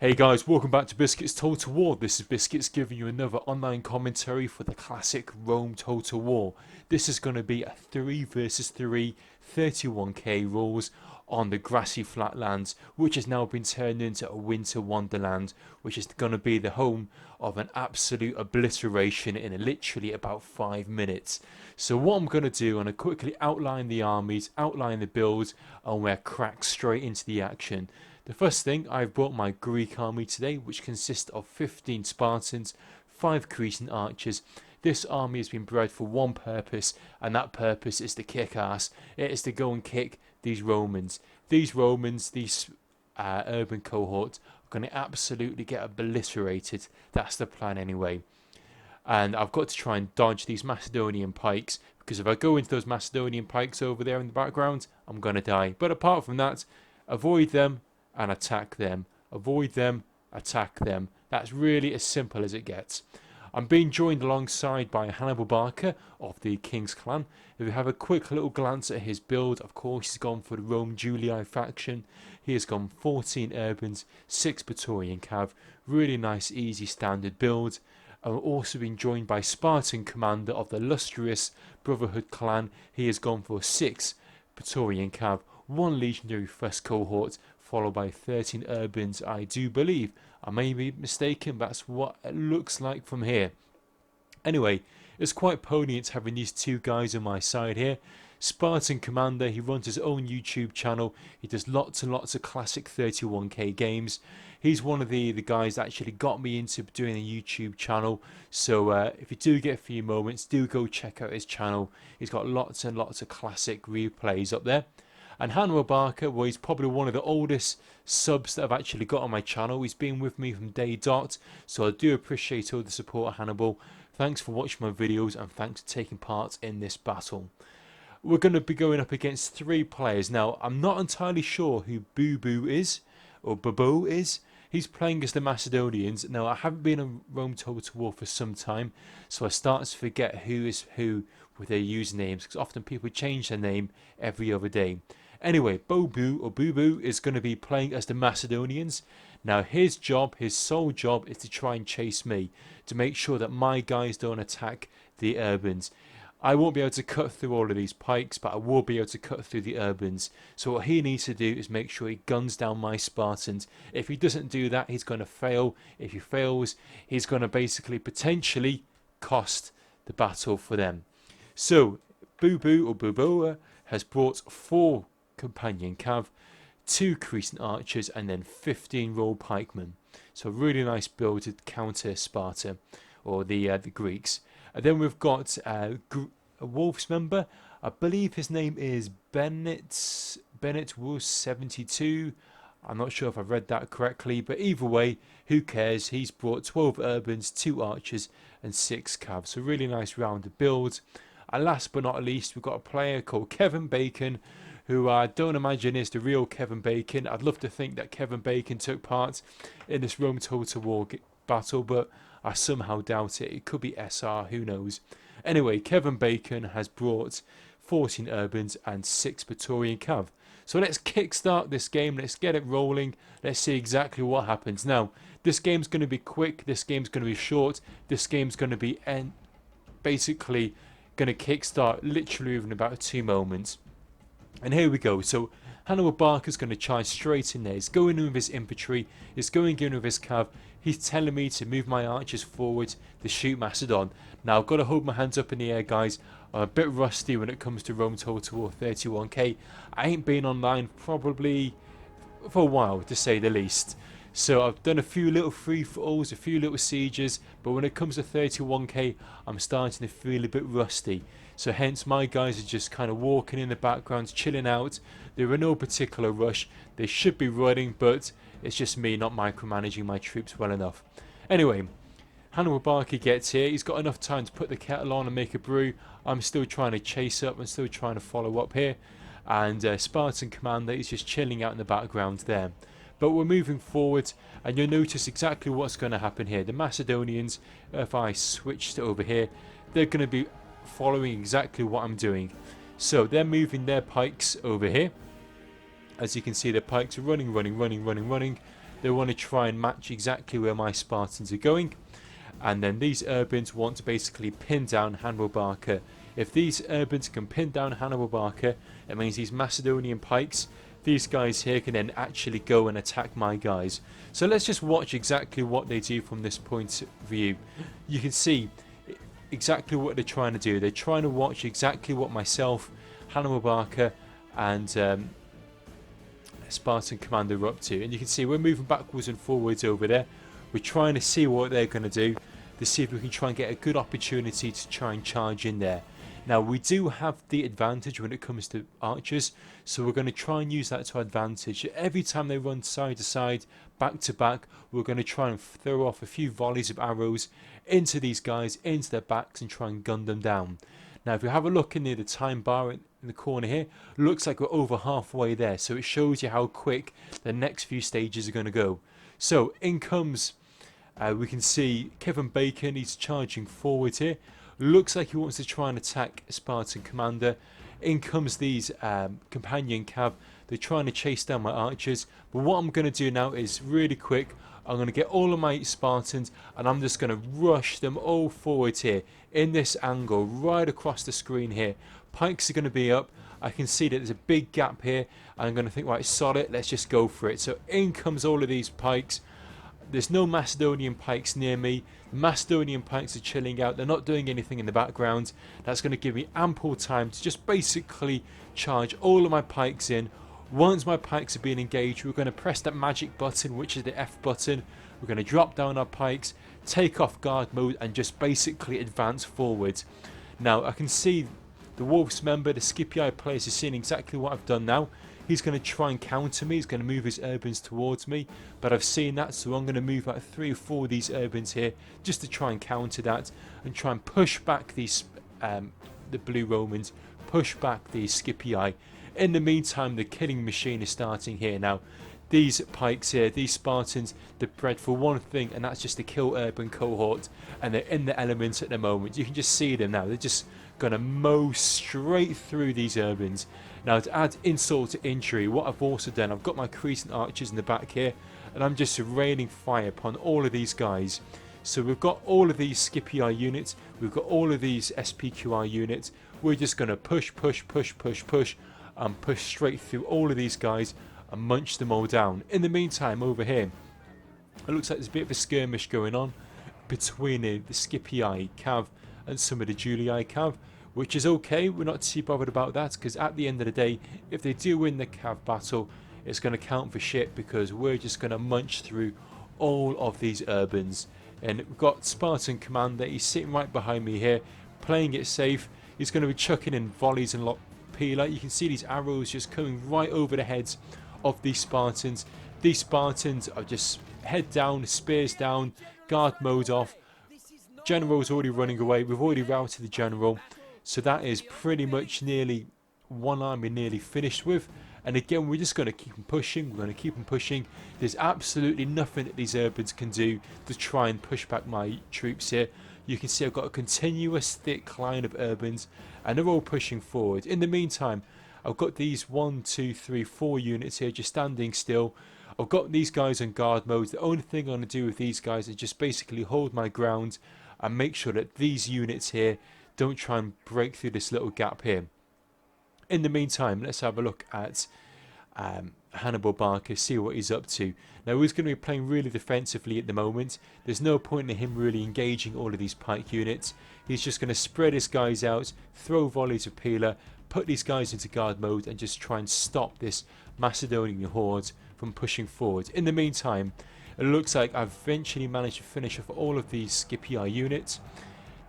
Hey guys, welcome back to Biscuits Total War. This is Biscuits giving you another online commentary for the classic Rome Total War. This is going to be a 3 versus 3 31k rules on the grassy flatlands, which has now been turned into a winter wonderland, which is going to be the home of an absolute obliteration in literally about 5 minutes. So what I'm going to do, I'm going to quickly outline the armies, outline the builds, and we're crack straight into the action. The first thing, I've brought my Greek army today, which consists of 15 Spartans, 5 Cretan archers. This army has been bred for one purpose, and that purpose is to kick ass. It is to go and kick these Romans. These urban cohorts are going to absolutely get obliterated. That's the plan anyway. And I've got to try and dodge these Macedonian pikes, because if I go into those Macedonian pikes over there in the background, I'm going to die. But apart from that, avoid them and attack them. Avoid them, attack them. That's really as simple as it gets. I'm being joined alongside by Hannibal Barca of the Kings clan. If we have a quick little glance at his build, of course he's gone for the Rome Julii faction. He has gone 14 urbans, 6 Praetorian cav. Really nice, easy, standard build. I'm also being joined by Spartan commander of the illustrious Brotherhood clan. He has gone for 6 Praetorian cav, 1 legionary first cohort, followed by 13 urbans, I do believe. I may be mistaken, that's what it looks like from here. Anyway, it's quite poignant having these two guys on my side here. Spartan Commander, he runs his own YouTube channel. He does lots and lots of classic 31k games. He's one of the guys that actually got me into doing a YouTube channel. So if you do get a few moments, do go check out his channel. He's got lots and lots of classic replays up there. And Hannibal Barca, well, he's probably one of the oldest subs that I've actually got on my channel. He's been with me from day dot, so I do appreciate all the support, Hannibal. Thanks for watching my videos and thanks for taking part in this battle. We're going to be going up against 3 players. Now, I'm not entirely sure who Bubo is, or Bubo is. He's playing as the Macedonians. Now, I haven't been on Rome Total War for some time, so I start to forget who is who with their usernames, because often people change their name every other day. Anyway, Bubo is going to be playing as the Macedonians. Now his job, his sole job, is to try and chase me, to make sure that my guys don't attack the urbans. I won't be able to cut through all of these pikes, but I will be able to cut through the urbans. So what he needs to do is make sure he guns down my Spartans. If he doesn't do that, he's going to fail. If he fails, he's going to basically potentially cost the battle for them. So Bubo has brought 4 companion cav, 2 Cretan archers, and then 15 royal pikemen. So really nice build to counter Sparta or the Greeks. And then we've got a Wolves member. I believe his name is Bendtwosentwo. I'm not sure if I've read that correctly, but either way, who cares? He's brought 12 urbans, 2 archers, and 6 cav. So really nice rounded build. And last but not least, we've got a player called Keven Bacon, who I don't imagine is the real Kevin Bacon. I'd love to think that Kevin Bacon took part in this Rome Total War battle, but I somehow doubt it. It could be SR, who knows. Anyway, Kevin Bacon has brought 14 urbans and 6 Praetorian cav. So let's kickstart this game. Let's get it rolling. Let's see exactly what happens. Now, this game's going to be quick. This game's going to be short. This game's going to be basically going to kickstart literally within about 2 moments. And here we go. So Hannibal Barca's going to charge straight in there. He's going in with his infantry. He's going in with his cav. He's telling me to move my archers forward to shoot Macedon. Now I've got to hold my hands up in the air, guys. I'm a bit rusty when it comes to Rome Total War 31k. I ain't been online probably for a while, to say the least. So I've done a few little free-for-alls, a few little sieges, but when it comes to 31k, I'm starting to feel a bit rusty. So hence my guys are just kind of walking in the background, chilling out. They're in no particular rush. They should be running, but it's just me not micromanaging my troops well enough. Anyway, Hannibal Barca gets here. He's got enough time to put the kettle on and make a brew. I'm still trying to chase up. I'm still trying to follow up here. And Spartan Commander is just chilling out in the background there. But we're moving forward, and you'll notice exactly what's going to happen here. The Macedonians, if I switched over here, they're going to be following exactly what I'm doing. So they're moving their pikes over here. As you can see, the pikes are running. they want to try and match exactly where my Spartans are going. And then these urbans want to basically pin down Hannibal Barca. If these urbans can pin down Hannibal Barca, it means these Macedonian pikes, these guys here, can then actually go and attack my guys. So let's just watch exactly what they do from this point of view. You can see exactly what they're trying to do. They're trying to watch exactly what myself, Hannibal Barca, and Spartan commander are up to. And you can see we're moving backwards and forwards over there. We're trying to see what they're going to do, to see if we can try and get a good opportunity to try and charge in there. Now, we do have the advantage when it comes to archers, so we're going to try and use that to our advantage. Every time they run side to side, back to back, we're going to try and throw off a few volleys of arrows into these guys, into their backs, and try and gun them down. Now, if you have a look in the time bar in the corner here, looks like we're over halfway there, so it shows you how quick the next few stages are going to go. So, in comes... we can see Keven Bacon, he's charging forward here. Looks like he wants to try and attack Spartan commander. In comes these companion cav. They're trying to chase down my archers. But what I'm going to do now is really quick. I'm going to get all of my Spartans and I'm just going to rush them all forward here in this angle right across the screen here. Pikes are going to be up. I can see that there's a big gap here. I'm going to think, right, solid, let's just go for it. So in comes all of these pikes. There's no Macedonian pikes near me. The Macedonian pikes are chilling out. They're not doing anything in the background. That's going to give me ample time to just basically charge all of my pikes in. Once my pikes are being engaged, we're going to press that magic button, which is the F button. We're going to drop down our pikes, take off guard mode, and just basically advance forward. Now, I can see the Wolves member, the Scipii players, is seeing exactly what I've done now. He's going to try and counter me. He's going to move his urbans towards me. But I've seen that, so I'm going to move like 3 or 4 of these urbans here just to try and counter that and try and push back these the blue Romans, push back these Scipii. In the meantime, the killing machine is starting here now. These pikes here, these Spartans, they're bred for one thing, and that's just to kill urban cohort. And they're in the elements at the moment. You can just see them now. They're just going to mow straight through these urbans. Now, to add insult to injury, what I've also done, I've got my crescent archers in the back here, and I'm just raining fire upon all of these guys. So we've got all of these Scipii units, we've got all of these SPQR units. We're just going to push, and push straight through all of these guys and munch them all down. In the meantime, over here, it looks like there's a bit of a skirmish going on between the Scipii cav and some of the Julii cav, which is okay. We're not too bothered about that, because at the end of the day, if they do win the cav battle, it's going to count for shit, because we're just going to munch through all of these urbans. And we've got Spartan commander, he's sitting right behind me here, playing it safe. He's going to be chucking in volleys and peeler. You can see these arrows just coming right over the heads of these Spartans. These Spartans are just head down, spears down, guard mode off. General's already running away. We've already routed the general. So that is pretty much nearly one army nearly finished with. And again, we're just going to keep them pushing. We're going to keep them pushing. There's absolutely nothing that these urbans can do to try and push back my troops here. You can see I've got a continuous thick line of urbans, and they're all pushing forward. In the meantime, I've got these 1, 2, 3, 4 units here just standing still. I've got these guys on guard mode. The only thing I'm going to do with these guys is just basically hold my ground and make sure that these units here don't try and break through this little gap here. In the meantime, let's have a look at Hannibal Barca, see what he's up to. Now, he's going to be playing really defensively at the moment. There's no point in him really engaging all of these pike units. He's just going to spread his guys out, throw volleys of peeler, put these guys into guard mode, and just try and stop this Macedonian horde from pushing forward. In the meantime, it looks like I've eventually managed to finish off all of these Scipii units.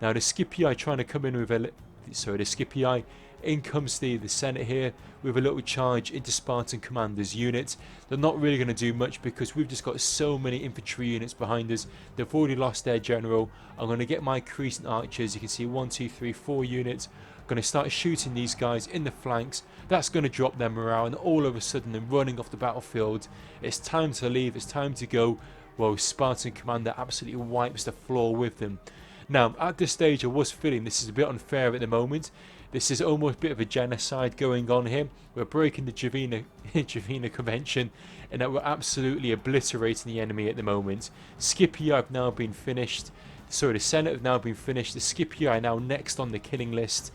Now, the Scipii trying to come in with the Scipii. In comes the Senate here with a little charge into Spartan commander's units. They're not really going to do much because we've just got so many infantry units behind us. They've already lost their general. I'm going to get my crescent archers. You can see 1, 2, 3, 4 units. I'm going to start shooting these guys in the flanks. That's going to drop their morale, and all of a sudden they're running off the battlefield. It's time to leave. It's time to go. Well, Spartan commander absolutely wipes the floor with them. Now, at this stage, I was feeling this is a bit unfair at the moment. This is almost a bit of a genocide going on here. We're breaking the Javina Convention, and that we're absolutely obliterating the enemy at the moment. Scipii have now been finished. Sorry, the Senate have now been finished. The Scipii are now next on the killing list.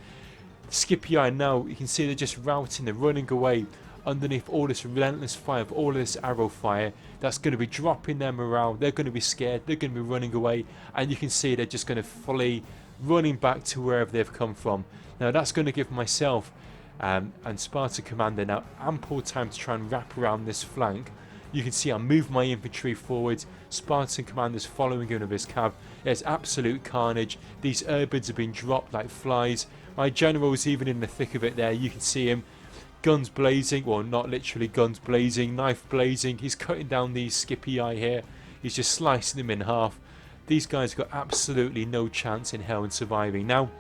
The Scipii are now, you can see they're just routing, they're running away underneath all this relentless fire of all of this arrow fire. That's going to be dropping their morale. They're going to be scared. They're going to be running away. And you can see they're just going to flee, running back to wherever they've come from. Now that's going to give myself and Spartan Commander now ample time to try and wrap around this flank. You can see I move my infantry forward. Spartan Commander's following in with his cav. There's absolute carnage. These urbans have been dropped like flies. My general's even in the thick of it there. You can see him. Guns blazing. Well, not literally guns blazing. Knife blazing. He's cutting down these Scipii here. He's just slicing them in half. These guys have got absolutely no chance in hell in surviving. Now,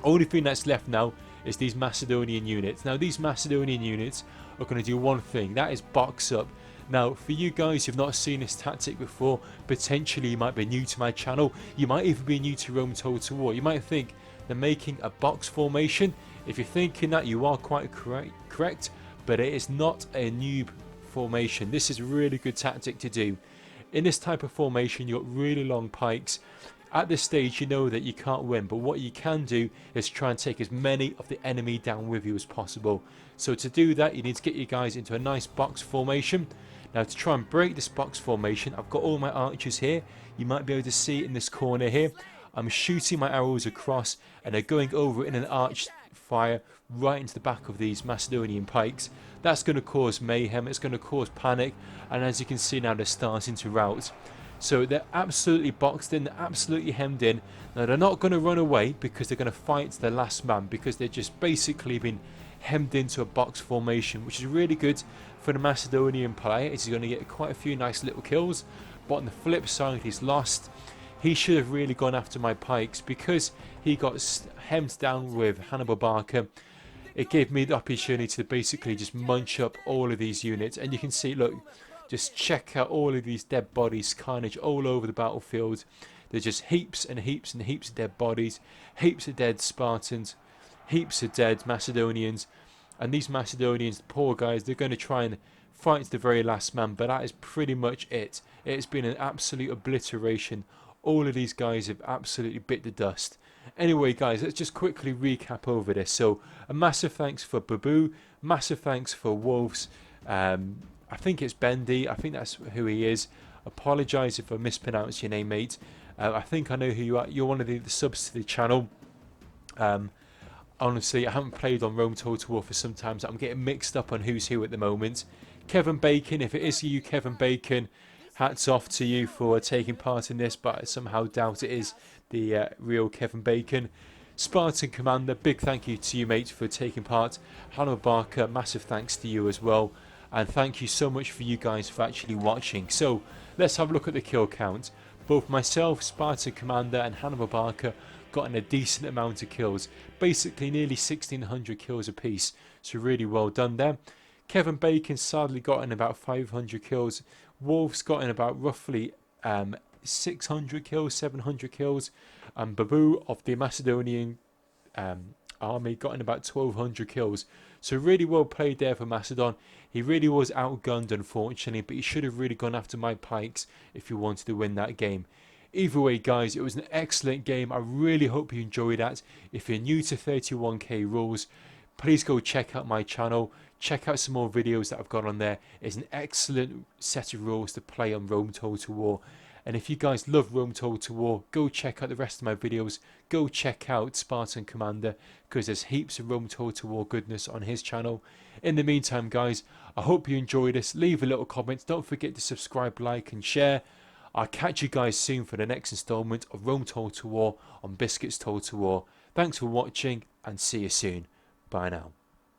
only thing that's left now is these Macedonian units. Now, these Macedonian units are going to do one thing. That is box up. Now, for you guys who've not seen this tactic before, potentially you might be new to my channel. You might even be new to Rome Total War. You might think they're making a box formation. If you're thinking that, you are quite correct, but it is not a noob formation. This is a really good tactic to do. In this type of formation, you've got really long pikes. At this stage, you know that you can't win, but what you can do is try and take as many of the enemy down with you as possible. So to do that, you need to get you guys into a nice box formation. Now, to try and break this box formation, I've got all my archers here. You might be able to see in this corner here. I'm shooting my arrows across, and they're going over in an arch fire right into the back of these Macedonian pikes. That's going to cause mayhem. It's going to cause panic, and as you can see now, they're starting to rout. So they're absolutely boxed in, they're absolutely hemmed in. Now they're not going to run away because they're going to fight to the last man, because they've just basically been hemmed into a box formation, which is really good for the Macedonian player. He's going to get quite a few nice little kills, but on the flip side, he's lost. He should have really gone after my pikes, because he got hemmed down with Hannibal Barca. It gave me the opportunity to basically just munch up all of these units, and you can see, look, just check out all of these dead bodies, carnage all over the battlefield. There's just heaps and heaps and heaps of dead bodies, heaps of dead Spartans, heaps of dead Macedonians. And these Macedonians, the poor guys, they're going to try and fight to the very last man, but that is pretty much it. It's been an absolute obliteration. All of these guys have absolutely bit the dust. Anyway, guys, let's just quickly recap over this. So, a massive thanks for Bubo, massive thanks for Wolves. I think it's Bendy. I think that's who he is. Apologise if I mispronounce your name, mate. I think I know who you are. You're one of the subs to the channel. Honestly, I haven't played on Rome Total War for some time, so I'm getting mixed up on who's who at the moment. Keven Bacon, if it is you, Keven Bacon, hats off to you for taking part in this, but I somehow doubt it is the real Keven Bacon. Spartan Commander, big thank you to you, mate, for taking part. Hannibal Barca, massive thanks to you as well. And thank you so much for you guys for actually watching. So, let's have a look at the kill count. Both myself, Spartan Commander, and Hannibal Barca got in a decent amount of kills. Basically, nearly 1,600 kills apiece. So, really well done there. Keven Bacon sadly got in about 500 kills. Wolves got in about roughly 600 kills, 700 kills. And Bubo of the Macedonian army got in about 1,200 kills. So really well played there for Macedon. He really was outgunned, unfortunately, but he should have really gone after my pikes if he wanted to win that game. Either way, guys, it was an excellent game. I really hope you enjoyed that. If you're new to 31k rules, please go check out my channel. Check out some more videos that I've got on there. It's an excellent set of rules to play on Rome Total War. And if you guys love Rome Total War, go check out the rest of my videos. Go check out Spartan Commander, because there's heaps of Rome Total War goodness on his channel. In the meantime, guys, I hope you enjoyed this. Leave a little comment. Don't forget to subscribe, like and share. I'll catch you guys soon for the next installment of Rome Total War on Biscuits Total War. Thanks for watching, and see you soon. Bye now.